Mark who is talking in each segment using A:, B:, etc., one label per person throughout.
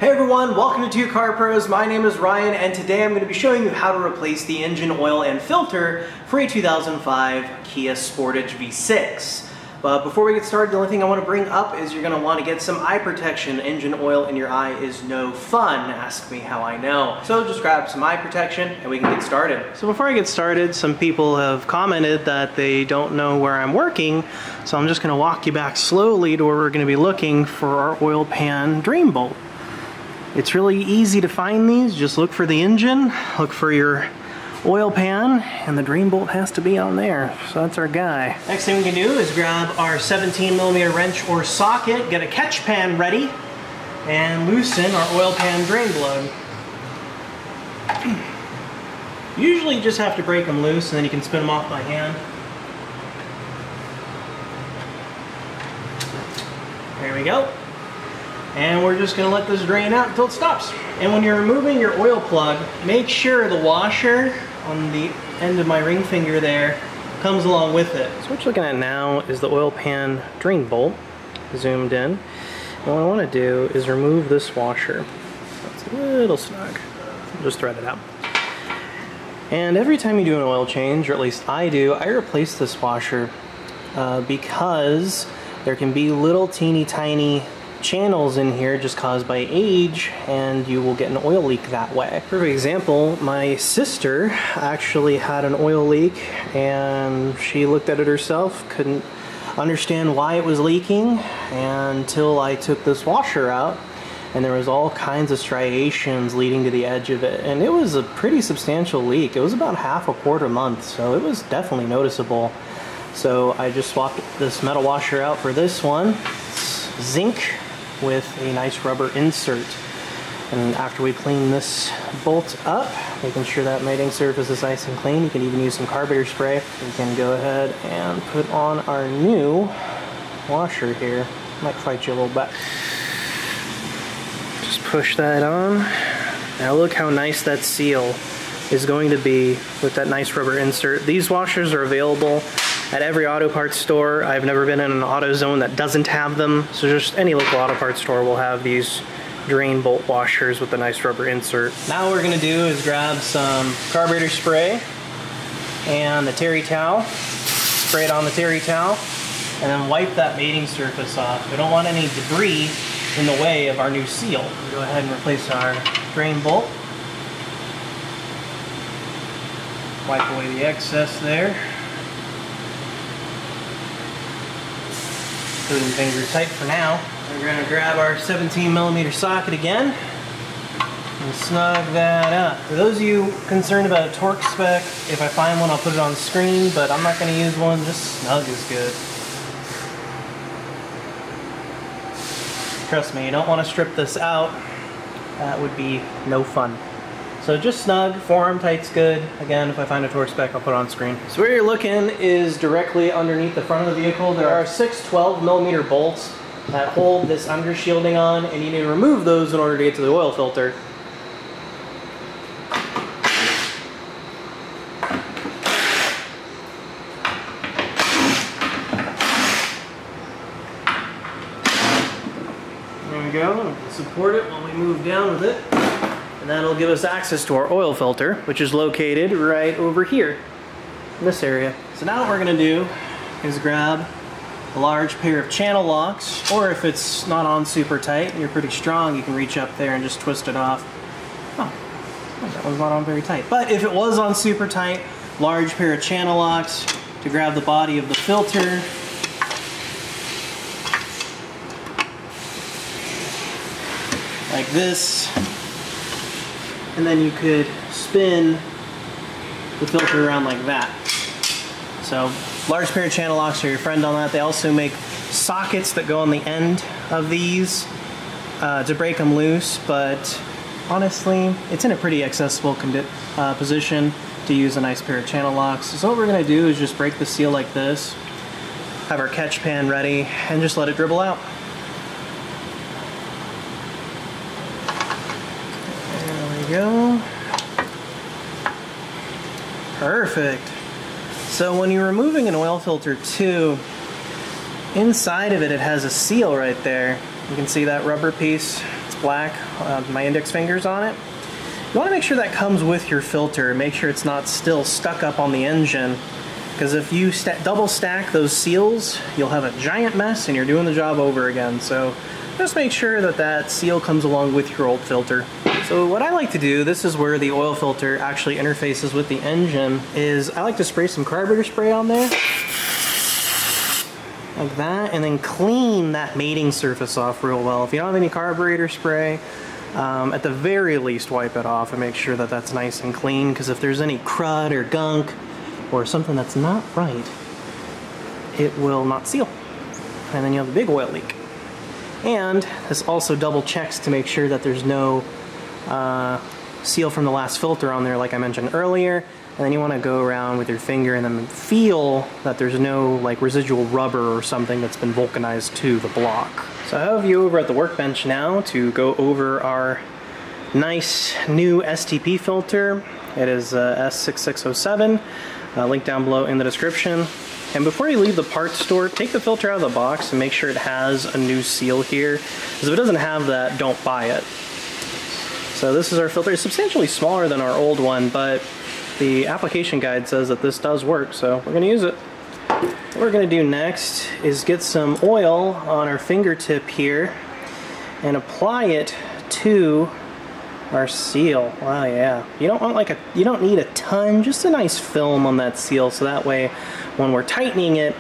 A: Hey everyone, welcome to Two Car Pros. My name is Ryan and today I'm going to be showing you how to replace the engine oil and filter for a 2005 Kia Sportage V6. But before we get started, the only thing I want to bring up is you're going to want to get some eye protection. Engine oil in your eye is no fun. Ask me how I know. So just grab some eye protection and we can get started. So before I get started, some people have commented that they don't know where I'm working. So I'm just going to walk you back slowly to where we're going to be looking for our oil pan drain bolt. It's really easy to find these. Just look for the engine, look for your oil pan, and the drain bolt has to be on there. So that's our guy. Next thing we can do is grab our 17mm wrench or socket, get a catch pan ready, and loosen our oil pan drain blood. Usually you just have to break them loose and then you can spin them off by hand. There we go. And we're just going to let this drain out until it stops. And when you're removing your oil plug, make sure the washer on the end of my ring finger there comes along with it. So what you're looking at now is the oil pan drain bolt, zoomed in. And what I want to do is remove this washer. It's a little snug. I'll just thread it out. And every time you do an oil change, or at least I do, I replace this washer because there can be little teeny tiny channels in here just caused by age, and you will get an oil leak that way. For example, my sister actually had an oil leak and she looked at it herself, couldn't understand why it was leaking until I took this washer out, and there was all kinds of striations leading to the edge of it, and it was a pretty substantial leak. It was about half a quart a month, so it was definitely noticeable. So I just swapped this metal washer out for this one. It's zinc with a nice rubber insert. And after we clean this bolt up, making sure that mating surface is nice and clean, you can even use some carburetor spray. We can go ahead and put on our new washer here. Might fight you a little bit. Just push that on. Now look how nice that seal is going to be with that nice rubber insert. These washers are available at every auto parts store. I've never been in an AutoZone that doesn't have them, so just any local auto parts store will have these drain bolt washers with a nice rubber insert. Now what we're going to do is grab some carburetor spray and the terry towel, spray it on the terry towel, and then wipe that mating surface off. We don't want any debris in the way of our new seal. We'll go ahead and replace our drain bolt. Wipe away the excess there. Put the finger tight for now. We're going to grab our 17mm socket again and snug that up. For those of you concerned about a torque spec, if I find one I'll put it on the screen, but I'm not going to use one. Just snug is good. Trust me, you don't want to strip this out. That would be no fun. So just snug, forearm tight's good. Again, if I find a torque spec, I'll put it on screen. So where you're looking is directly underneath the front of the vehicle. There are 6 12mm bolts that hold this under shielding on, and you need to remove those in order to get to the oil filter. There we go. Support it while we move down with it. And that'll give us access to our oil filter, which is located right over here, in this area. So now what we're gonna do is grab a large pair of channel locks, or if it's not on super tight and you're pretty strong, you can reach up there and just twist it off. Oh, that one's not on very tight. But if it was on super tight, large pair of channel locks to grab the body of the filter. Like this. And then you could spin the filter around like that. So large pair of channel locks are your friend on that. They also make sockets that go on the end of these to break them loose, but honestly it's in a pretty accessible position to use a nice pair of channel locks. So what we're going to do is just break the seal like this, have our catch pan ready, and just let it dribble out. Go. Perfect. So when you're removing an oil filter too, inside of it, it has a seal right there. You can see that rubber piece. black, my index fingers on it. You want to make sure that comes with your filter. Make sure it's not still stuck up on the engine, because if you double stack those seals, you'll have a giant mess and you're doing the job over again. So just make sure that that seal comes along with your old filter. So what I like to do, this is where the oil filter actually interfaces with the engine, is I like to spray some carburetor spray on there, like that, and then clean that mating surface off real well. If you don't have any carburetor spray, at the very least wipe it off and make sure that that's nice and clean, because if there's any crud or gunk or something that's not right, it will not seal, and then you have a big oil leak. And this also double checks to make sure that there's no seal from the last filter on there, like I mentioned earlier. And then you want to go around with your finger and then feel that there's no like residual rubber or something that's been vulcanized to the block. So I have you over at the workbench now to go over our nice new STP filter. It is S6607, link down below in the description. And before you leave the parts store, take the filter out of the box and make sure it has a new seal here, because if it doesn't have that, don't buy it. So this is our filter. It's substantially smaller than our old one, but the application guide says that this does work, so we're going to use it. What we're going to do next is get some oil on our fingertip here and apply it to our seal. Wow, yeah. You don't need a ton, just a nice film on that seal, so that way when we're tightening it,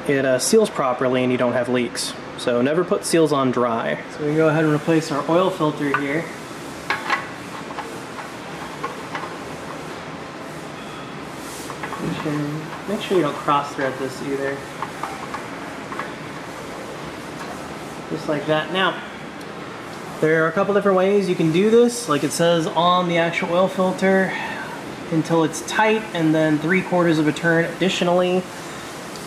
A: it seals properly and you don't have leaks. So never put seals on dry. So we can go ahead and replace our oil filter here. Make sure you don't cross thread this either. Just like that. Now, there are a couple different ways you can do this, like it says on the actual oil filter, until it's tight, and then 3/4 of a turn additionally.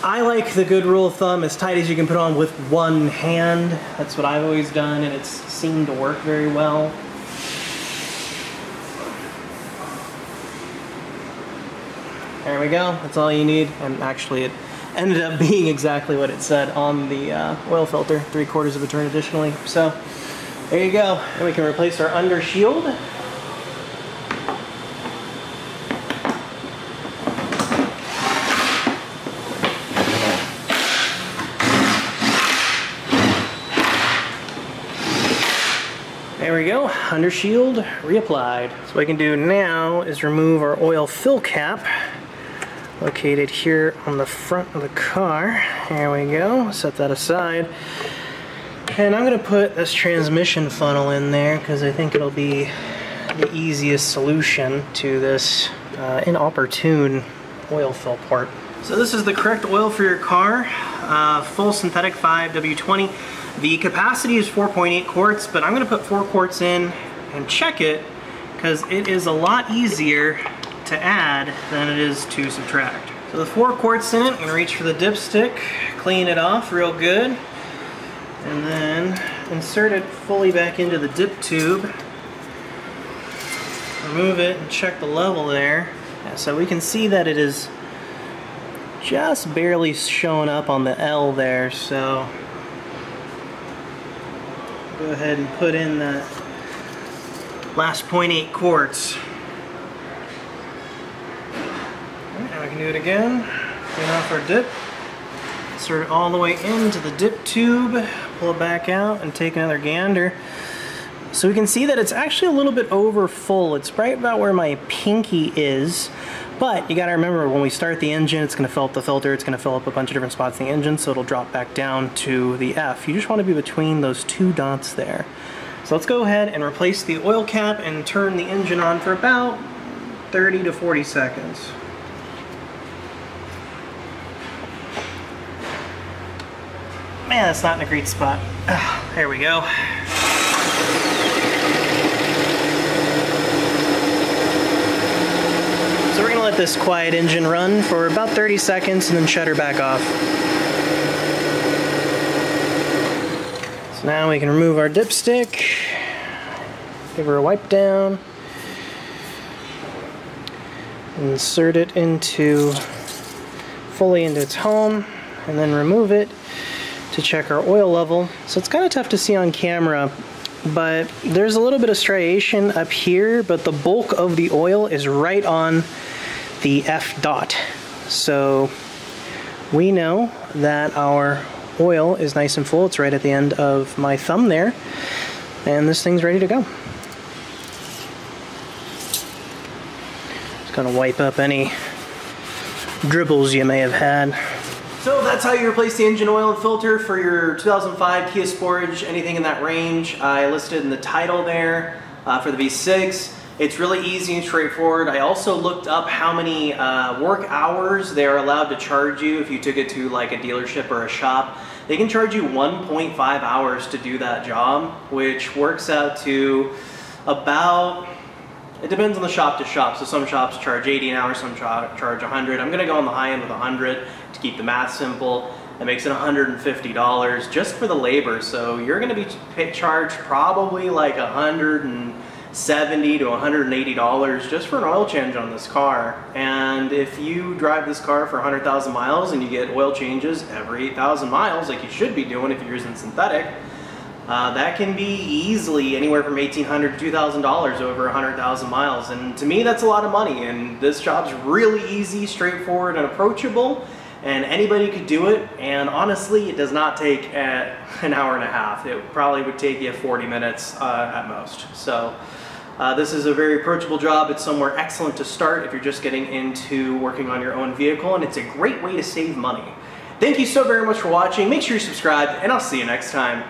A: I like the good rule of thumb, as tight as you can put on with one hand. That's what I've always done, and it's seemed to work very well. There we go, that's all you need, and actually it ended up being exactly what it said on the oil filter, 3/4 of a turn additionally. So there you go, and we can replace our under shield. There we go, under shield reapplied. So what we can do now is remove our oil fill cap, located here on the front of the car. There we go, set that aside. And I'm gonna put this transmission funnel in there because I think it'll be the easiest solution to this inopportune oil fill port. So this is the correct oil for your car, full synthetic 5W20. The capacity is 4.8 quarts, but I'm gonna put 4 quarts in and check it, because it is a lot easier to add than it is to subtract. So the 4 quarts in it, I'm gonna reach for the dipstick, clean it off real good, and then insert it fully back into the dip tube. Remove it and check the level there. Yeah, so we can see that it is just barely showing up on the L there, so go ahead and put in that last 0.8 quarts. Now we can do it again. Clean off our dip. Insert it all the way into the dip tube. Pull it back out and take another gander. So we can see that it's actually a little bit over full. It's right about where my pinky is. But you gotta remember, when we start the engine, it's gonna fill up the filter, it's gonna fill up a bunch of different spots in the engine, so it'll drop back down to the F. You just wanna be between those 2 dots there. So let's go ahead and replace the oil cap and turn the engine on for about 30 to 40 seconds. Man, that's not in a great spot. There we go. So we're gonna let this quiet engine run for about 30 seconds and then shut her back off. So now we can remove our dipstick, give her a wipe down, insert it fully into its home, and then remove it to check our oil level. So it's kind of tough to see on camera. but there's a little bit of striation up here, but the bulk of the oil is right on the F dot. So we know that our oil is nice and full. It's right at the end of my thumb there, and this thing's ready to go. Just gonna wipe up any dribbles you may have had. So that's how you replace the engine oil and filter for your 2005 Kia Sportage, anything in that range. I listed in the title there for the V6. It's really easy and straightforward. I also looked up how many work hours they're allowed to charge you if you took it to like a dealership or a shop. They can charge you 1.5 hours to do that job, which works out to about, it depends on the shop to shop. So some shops charge 80 an hour, some charge 100. I'm gonna go on the high end with 100 to keep the math simple. That makes it $150 just for the labor. So you're gonna be charged probably like $170 to $180 just for an oil change on this car. And if you drive this car for 100,000 miles and you get oil changes every 8,000 miles, like you should be doing if you're using synthetic, that can be easily anywhere from $1,800 to $2,000 over 100,000 miles. And to me, that's a lot of money. And this job's really easy, straightforward, and approachable. And anybody could do it. And honestly, it does not take an hour and a half. It probably would take you 40 minutes at most. So this is a very approachable job. It's somewhere excellent to start if you're just getting into working on your own vehicle. And it's a great way to save money. Thank you so very much for watching. Make sure you subscribe, and I'll see you next time.